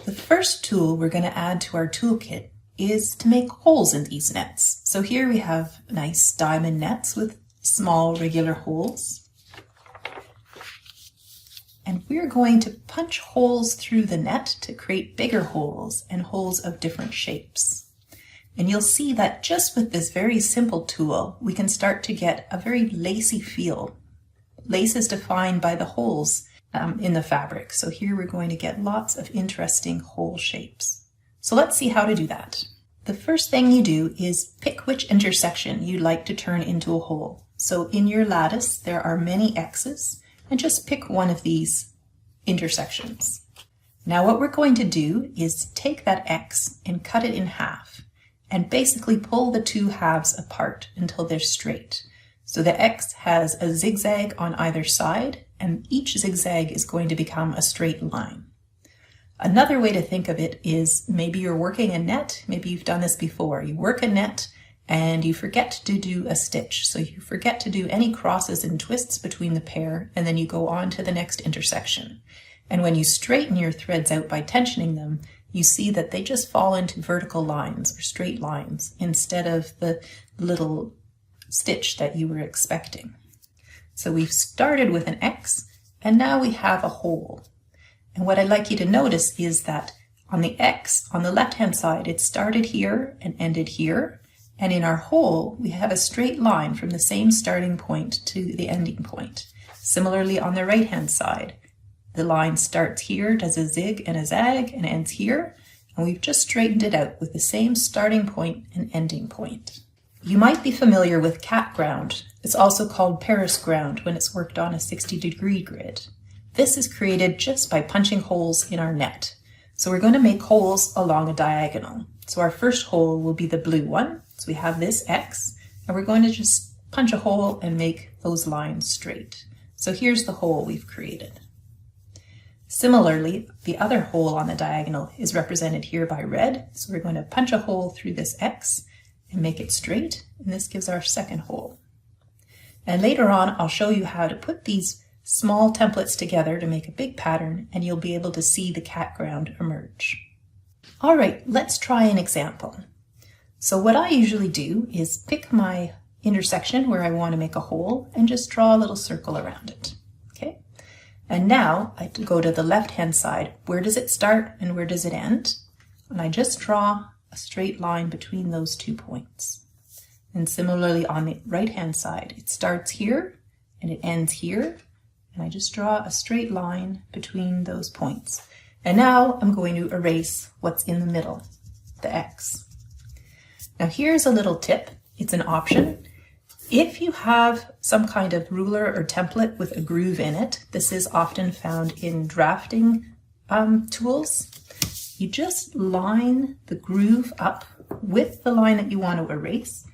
The first tool we're going to add to our toolkit is to make holes in these nets. So here we have nice diamond nets with small regular holes. And we're going to punch holes through the net to create bigger holes and holes of different shapes. And you'll see that just with this very simple tool, we can start to get a very lacy feel. Lace is defined by the holes in the fabric. So here we're going to get lots of interesting hole shapes. So let's see how to do that. The first thing you do is pick which intersection you'd like to turn into a hole. So in your lattice, there are many X's, and just pick one of these intersections. Now what we're going to do is take that X and cut it in half, and basically pull the two halves apart until they're straight. So the X has a zigzag on either side, and each zigzag is going to become a straight line. Another way to think of it is maybe you're working a net, maybe you've done this before. You work a net and you forget to do a stitch. So you forget to do any crosses and twists between the pair, and then you go on to the next intersection. And when you straighten your threads out by tensioning them, you see that they just fall into vertical lines or straight lines instead of the little stitch that you were expecting. So we've started with an X, and now we have a hole. And what I'd like you to notice is that on the X, on the left-hand side, it started here and ended here. And in our hole, we have a straight line from the same starting point to the ending point. Similarly, on the right-hand side, the line starts here, does a zig and a zag, and ends here. And we've just straightened it out with the same starting point and ending point. You might be familiar with cat ground. It's also called Paris ground when it's worked on a 60-degree grid. This is created just by punching holes in our net. So we're going to make holes along a diagonal. So our first hole will be the blue one. So we have this X, and we're going to just punch a hole and make those lines straight. So here's the hole we've created. Similarly, the other hole on the diagonal is represented here by red. So we're going to punch a hole through this X and make it straight, and this gives our second hole. And later on, I'll show you how to put these small templates together to make a big pattern, and you'll be able to see the cat ground emerge. All right, let's try an example. So what I usually do is pick my intersection where I want to make a hole and just draw a little circle around it. Okay? And now I go to the left-hand side. Where does it start and where does it end? And I just draw a straight line between those 2 points. And similarly on the right-hand side, it starts here and it ends here. And I just draw a straight line between those points. And now I'm going to erase what's in the middle, the X. Now here's a little tip. It's an option. If you have some kind of ruler or template with a groove in it, this is often found in drafting tools, you just line the groove up with the line that you want to erase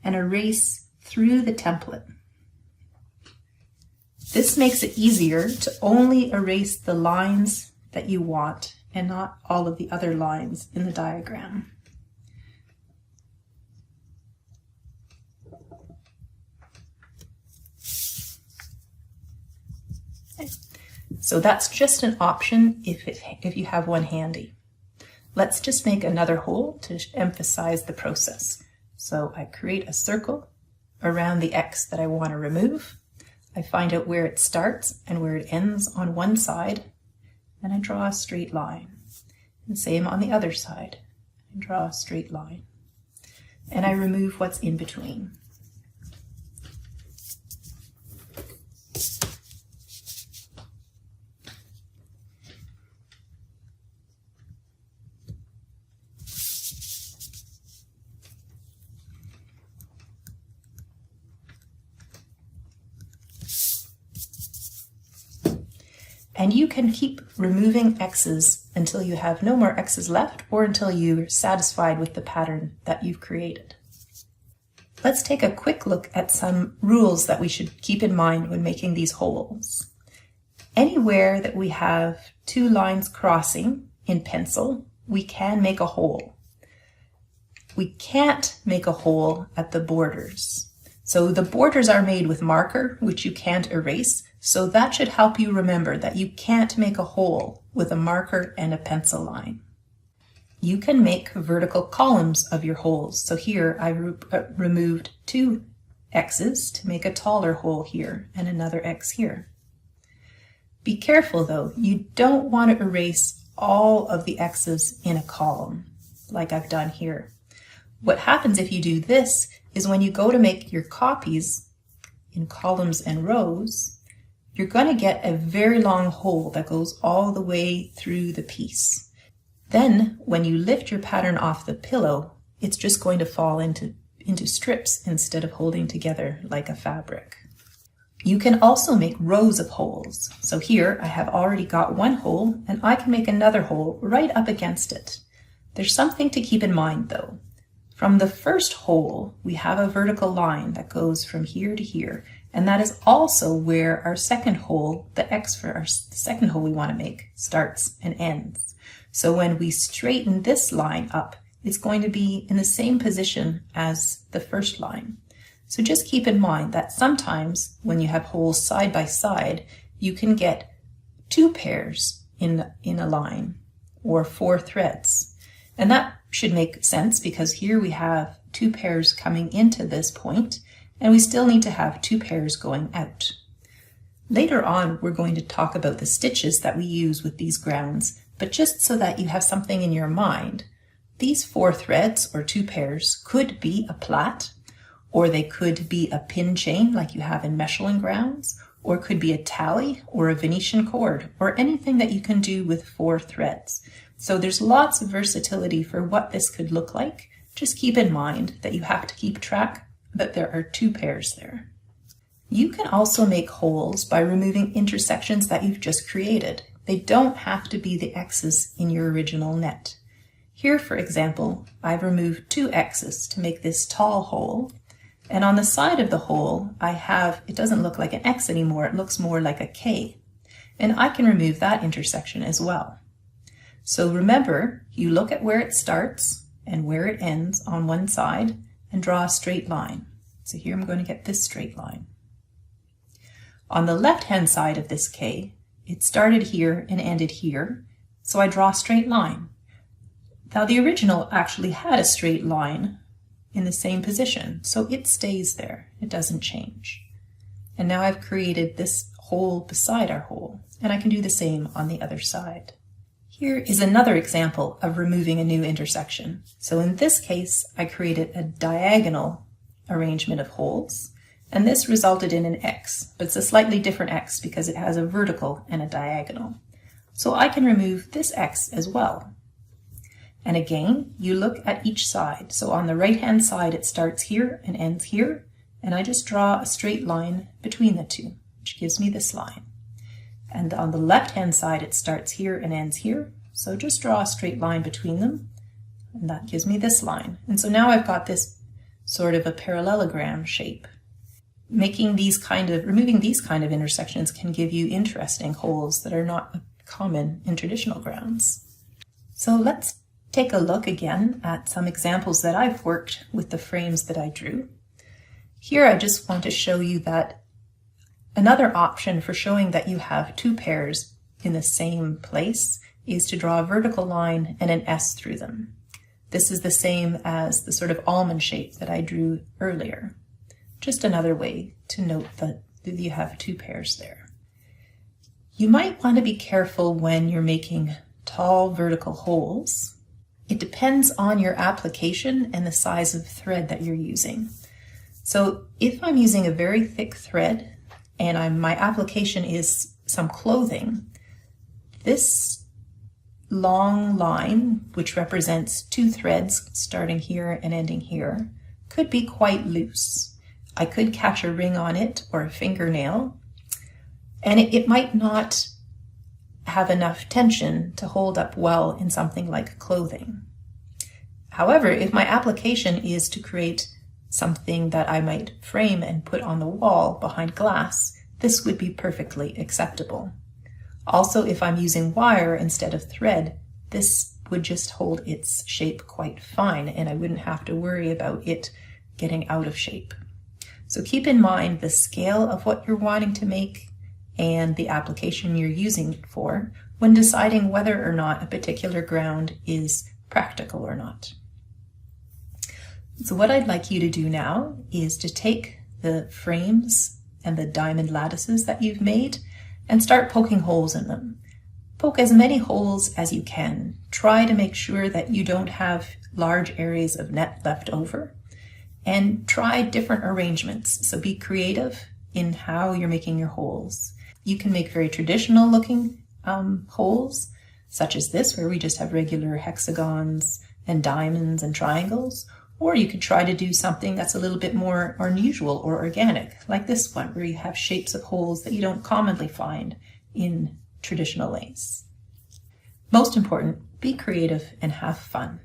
and erase through the template. This makes it easier to only erase the lines that you want and not all of the other lines in the diagram. So that's just an option if you have one handy. Let's just make another hole to emphasize the process. So I create a circle around the X that I want to remove. I find out where it starts and where it ends on one side, and I draw a straight line. And same on the other side. I draw a straight line. And I remove what's in between. And you can keep removing X's until you have no more X's left or until you're satisfied with the pattern that you've created. Let's take a quick look at some rules that we should keep in mind when making these holes. Anywhere that we have two lines crossing in pencil, we can make a hole. We can't make a hole at the borders. So the borders are made with marker, which you can't erase. So that should help you remember that you can't make a hole with a marker and a pencil line. You can make vertical columns of your holes. So here I removed 2 X's to make a taller hole here and another X here. Be careful though, you don't want to erase all of the X's in a column like I've done here. What happens if you do this is when you go to make your copies in columns and rows, you're going to get a very long hole that goes all the way through the piece. Then when you lift your pattern off the pillow, it's just going to fall into strips instead of holding together like a fabric. You can also make rows of holes. So here I have already got one hole and I can make another hole right up against it. There's something to keep in mind though. From the first hole, we have a vertical line that goes from here to here, and that is also where our second hole, the X for the second hole we want to make, starts and ends. So when we straighten this line up, it's going to be in the same position as the first line. So just keep in mind that sometimes when you have holes side by side, you can get 2 pairs in a line or 4 threads. And that should make sense because here we have 2 pairs coming into this point, and we still need to have 2 pairs going out. Later on, we're going to talk about the stitches that we use with these grounds, but just so that you have something in your mind, these 4 threads or 2 pairs could be a plait, or they could be a pin chain like you have in Mechelin grounds, or could be a tally or a Venetian cord, or anything that you can do with 4 threads. So there's lots of versatility for what this could look like. Just keep in mind that you have to keep track that there are 2 pairs there. You can also make holes by removing intersections that you've just created. They don't have to be the X's in your original net. Here, for example, I've removed 2 X's to make this tall hole. And on the side of the hole, it doesn't look like an X anymore, it looks more like a K. And I can remove that intersection as well. So remember, you look at where it starts and where it ends on one side and draw a straight line. So here I'm going to get this straight line. On the left-hand side of this K, it started here and ended here, so I draw a straight line. Now the original actually had a straight line in the same position, so it stays there. It doesn't change. And now I've created this hole beside our hole, and I can do the same on the other side. Here is another example of removing a new intersection. So in this case, I created a diagonal arrangement of holes, and this resulted in an X, but it's a slightly different X because it has a vertical and a diagonal. So I can remove this X as well. And again, you look at each side. So on the right-hand side, it starts here and ends here, and I just draw a straight line between the two, which gives me this line. And on the left-hand side, it starts here and ends here. So just draw a straight line between them, and that gives me this line. And so now I've got this sort of a parallelogram shape. Removing these kind of intersections can give you interesting holes that are not common in traditional grounds. So let's take a look again at some examples that I've worked with the frames that I drew. Here I just want to show you that another option for showing that you have 2 pairs in the same place is to draw a vertical line and an S through them. This is the same as the sort of almond shape that I drew earlier. Just another way to note that you have 2 pairs there. You might want to be careful when you're making tall vertical holes. It depends on your application and the size of thread that you're using. So if I'm using a very thick thread and my application is some clothing, this long line, which represents 2 threads starting here and ending here, could be quite loose. I could catch a ring on it or a fingernail, and it might not have enough tension to hold up well in something like clothing. However, if my application is to create something that I might frame and put on the wall behind glass, this would be perfectly acceptable. Also, if I'm using wire instead of thread, this would just hold its shape quite fine, and I wouldn't have to worry about it getting out of shape. So keep in mind the scale of what you're wanting to make and the application you're using it for when deciding whether or not a particular ground is practical or not. So what I'd like you to do now is to take the frames and the diamond lattices that you've made and start poking holes in them. Poke as many holes as you can. Try to make sure that you don't have large areas of net left over, and try different arrangements. So be creative in how you're making your holes. You can make very traditional looking holes, such as this, where we just have regular hexagons and diamonds and triangles, or you could try to do something that's a little bit more unusual or organic, like this one, where you have shapes of holes that you don't commonly find in traditional ways. Most important, be creative and have fun.